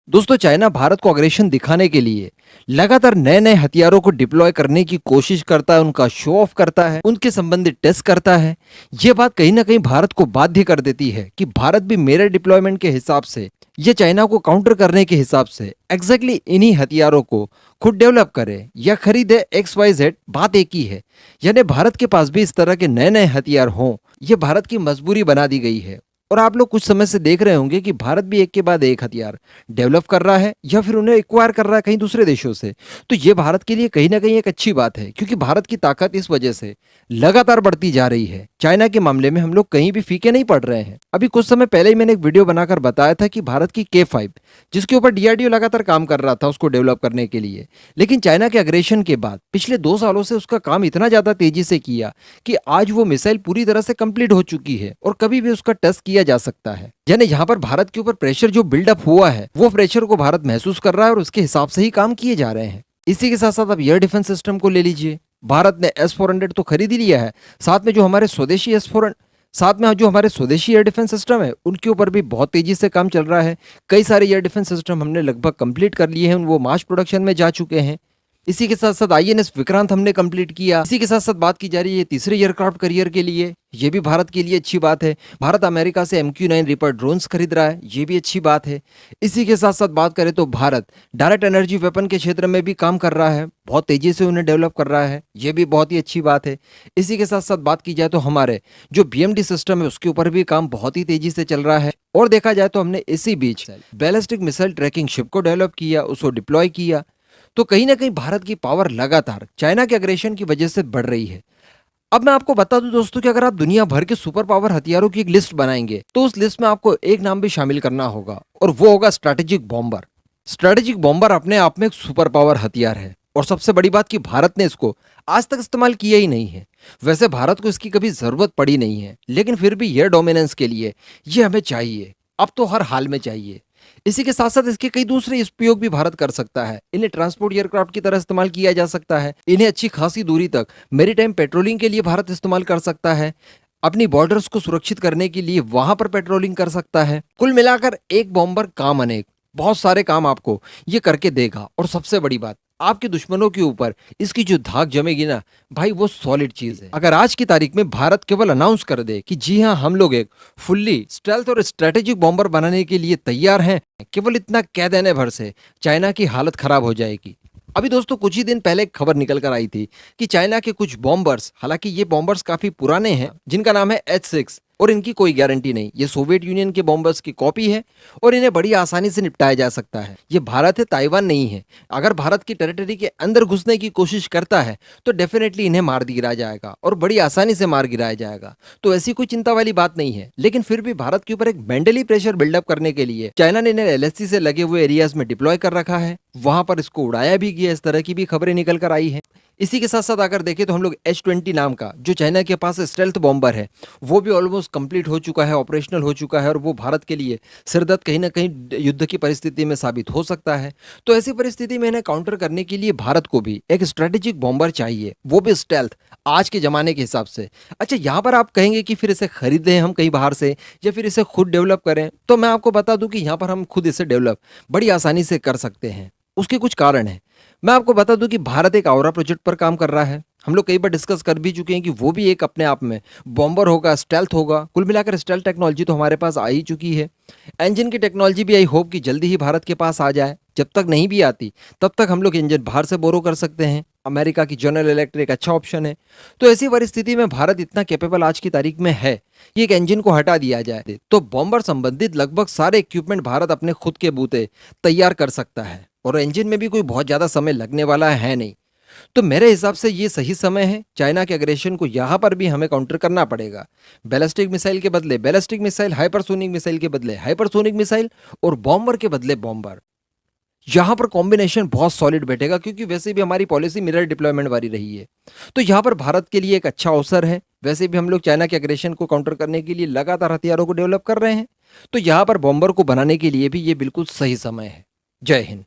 दोस्तों, चाइना भारत को अग्रेशन दिखाने के लिए लगातार नए नए हथियारों को डिप्लॉय करने की कोशिश करता है, उनका शो ऑफ करता है, उनके संबंधित टेस्ट करता है। यह बात कहीं ना कहीं भारत को बाध्य कर देती है कि भारत भी मेरे डिप्लॉयमेंट के हिसाब से ये चाइना को काउंटर करने के हिसाब से एग्जैक्टली इन्हीं हथियारों को खुद डेवलप करे या खरीदे। XYZ बात एक ही है, यानी भारत के पास भी इस तरह के नए नए हथियार हों, ये भारत की मजबूरी बना दी गई है। और आप लोग कुछ समय से देख रहे होंगे कि भारत भी एक के बाद एक हथियार डेवलप कर रहा है या फिर उन्हें एक्वायर कर रहा है कहीं दूसरे देशों से। तो ये भारत के लिए कहीं ना कहीं एक अच्छी बात है, क्योंकि भारत की ताकत इस वजह से लगातार बढ़ती जा रही है। चाइना के मामले में हम लोग कहीं भी फीके नहीं पड़ रहे हैं। अभी कुछ समय पहले ही मैंने एक वीडियो बनाकर बताया था कि भारत की K5, जिसके ऊपर DRDO लगातार काम कर रहा था उसको डेवलप करने के लिए, लेकिन चाइना के अग्रेशन के बाद पिछले 2 सालों से उसका काम इतना ज्यादा तेजी से किया कि आज वो मिसाइल पूरी तरह से कंप्लीट हो चुकी है और कभी भी उसका टेस्ट किया जा सकता है। यानी यहाँ पर भारत के ऊपर प्रेशर जो बिल्डअप हुआ है, वो प्रेशर को भारत महसूस कर रहा है और उसके हिसाब से ही काम किए जा रहे हैं। इसी के साथ साथ आप एयर डिफेंस सिस्टम को ले लीजिए। भारत ने S-400 तो खरीद ही लिया है, साथ में जो हमारे स्वदेशी एयर डिफेंस सिस्टम है उनके ऊपर भी बहुत तेजी से काम चल रहा है। कई सारे एयर डिफेंस सिस्टम हमने लगभग कंप्लीट कर लिए हैं, वो मास प्रोडक्शन में जा चुके हैं। इसी के साथ साथ INS विक्रांत हमने कंप्लीट किया। इसी के साथ साथ बात की जा रही है तीसरे एयरक्राफ्ट करियर के लिए, ये भी भारत के लिए अच्छी बात है। भारत अमेरिका से MQ-9 रिपर ड्रोन्स खरीद रहा है, ये भी अच्छी बात है। इसी के साथ साथ बात करें तो भारत डायरेक्ट एनर्जी वेपन के क्षेत्र में भी काम कर रहा है, बहुत तेजी से उन्हें डेवलप कर रहा है, ये भी बहुत ही अच्छी बात है। इसी के साथ साथ बात की जाए तो हमारे जो BMD सिस्टम है उसके ऊपर भी काम बहुत ही तेजी से चल रहा है। और देखा जाए तो हमने इसी बीच बैलिस्टिक मिसाइल ट्रैकिंग शिप को डेवलप किया, उसको डिप्लॉय किया। तो कहीं ना कहीं भारत की पावर लगातार चाइना के अग्रेशन की वजह से बढ़ रही है। अब मैं आपको बता दूं दोस्तों कि अगर आप दुनिया भर के सुपर पावर हथियारों की एक लिस्ट बनाएंगे तो उस लिस्ट में आपको एक नाम भी शामिल करना होगा, और वो होगा स्ट्रैटेजिक बॉम्बर। स्ट्रैटेजिक बॉम्बर अपने आप में एक सुपर पावर हथियार है, और सबसे बड़ी बात कि भारत ने इसको आज तक इस्तेमाल किया ही नहीं है। वैसे भारत को इसकी कभी जरूरत पड़ी नहीं है, लेकिन फिर भी एयर डोमिनेंस के लिए ये हमें चाहिए, अब तो हर हाल में चाहिए। इसी के साथ साथ इसके कई दूसरे उपयोग भी भारत कर सकता है। इन्हें ट्रांसपोर्ट एयरक्राफ्ट की तरह इस्तेमाल किया जा सकता है, इन्हें अच्छी खासी दूरी तक मैरीटाइम पेट्रोलिंग के लिए भारत इस्तेमाल कर सकता है, अपनी बॉर्डर्स को सुरक्षित करने के लिए वहां पर पेट्रोलिंग कर सकता है। कुल मिलाकर एक बॉम्बर काम अनेक, बहुत सारे काम आपको ये करके देगा। और सबसे बड़ी बात, आपके दुश्मनों के ऊपर इसकी जो धाक जमेगी ना भाई, वो सॉलिड चीज है। अगर आज की तारीख में भारत केवल अनाउंस कर दे कि जी हाँ, हम लोग एक फुल्ली स्टेल्थ और स्ट्रेटेजिक बॉम्बर बनाने के लिए तैयार हैं, केवल इतना कह देने भर से चाइना की हालत खराब हो जाएगी। अभी दोस्तों कुछ ही दिन पहले एक खबर निकल कर आई थी कि चाइना के कुछ बॉम्बर्स, हालांकि ये बॉम्बर्स काफी पुराने हैं, जिनका नाम है H-6, और इनकी कोई गारंटी नहीं, ये सोवियत यूनियन के बॉम्बर्स की कॉपी है और इन्हें बड़ी आसानी से निपटाया जा सकता है। ये भारत है, ताइवान नहीं है। अगर भारत की टेरिटरी के अंदर घुसने की कोशिश करता है तो डेफिनेटली इन्हें मार गिराया जाएगा, और बड़ी आसानी से मार गिराया जाएगा। तो ऐसी कोई चिंता वाली बात नहीं है। लेकिन फिर भी भारत के ऊपर एक मेंटली प्रेशर बिल्डअप करने के लिए चाइना ने इन्हें LSC से लगे हुए एरियाज में डिप्लॉय कर रखा है, वहां पर इसको उड़ाया भी गया, इस तरह की भी खबरें निकल कर आई है। इसी के साथ साथ अगर देखें तो हम लोग H-20 नाम का जो चाइना के पास स्टेल्थ बॉम्बर है, वो भी ऑलमोस्ट कंप्लीट हो चुका है, ऑपरेशनल हो चुका है, और वो भारत के लिए सिरदर्द कहीं ना कहीं युद्ध की परिस्थिति में साबित हो सकता है। तो ऐसी परिस्थिति में इन्हें काउंटर करने के लिए भारत को भी एक स्ट्रेटेजिक बॉम्बर चाहिए, वो भी स्टेल्थ आज के जमाने के हिसाब से। अच्छा, यहाँ पर आप कहेंगे कि फिर इसे खरीदें हम कहीं बाहर से या फिर इसे खुद डेवलप करें, तो मैं आपको बता दूं कि यहाँ पर हम खुद इसे डेवलप बड़ी आसानी से कर सकते हैं। उसके कुछ कारण हैं। मैं आपको बता दूं कि भारत एक औरा प्रोजेक्ट पर काम कर रहा है, हम लोग कई बार डिस्कस कर भी चुके हैं कि वो भी एक अपने आप में बॉम्बर होगा, स्टेल्थ होगा। कुल मिलाकर स्टेल्थ टेक्नोलॉजी तो हमारे पास आ ही चुकी है। इंजन की टेक्नोलॉजी भी आई होप कि जल्दी ही भारत के पास आ जाए। जब तक नहीं भी आती तब तक हम लोग इंजन बाहर से बोरो कर सकते हैं। अमेरिका की जनरल इलेक्ट्रिक अच्छा ऑप्शन है। तो ऐसी परिस्थिति में भारत इतना कैपेबल आज की तारीख में है कि एक इंजन को हटा दिया जाए तो बॉम्बर संबंधित लगभग सारे इक्विपमेंट भारत अपने खुद के बूते तैयार कर सकता है, और इंजन में भी कोई बहुत ज्यादा समय लगने वाला है नहीं। तो मेरे हिसाब से ये सही समय है। चाइना के अग्रेशन को यहां पर भी हमें काउंटर करना पड़ेगा। बैलिस्टिक मिसाइल के बदले बैलिस्टिक मिसाइल, हाइपरसोनिक मिसाइल के बदले हाइपरसोनिक मिसाइल, और बॉम्बर के बदले बॉम्बर। यहां पर कॉम्बिनेशन बहुत सॉलिड बैठेगा, क्योंकि वैसे भी हमारी पॉलिसी मिरर डिप्लॉयमेंट वाली रही है। तो यहां पर भारत के लिए एक अच्छा अवसर है। वैसे भी हम लोग चाइना के अग्रेशन को काउंटर करने के लिए लगातार हथियारों को डेवलप कर रहे हैं, तो यहां पर बॉम्बर को बनाने के लिए भी ये बिल्कुल सही समय है। जय हिंद।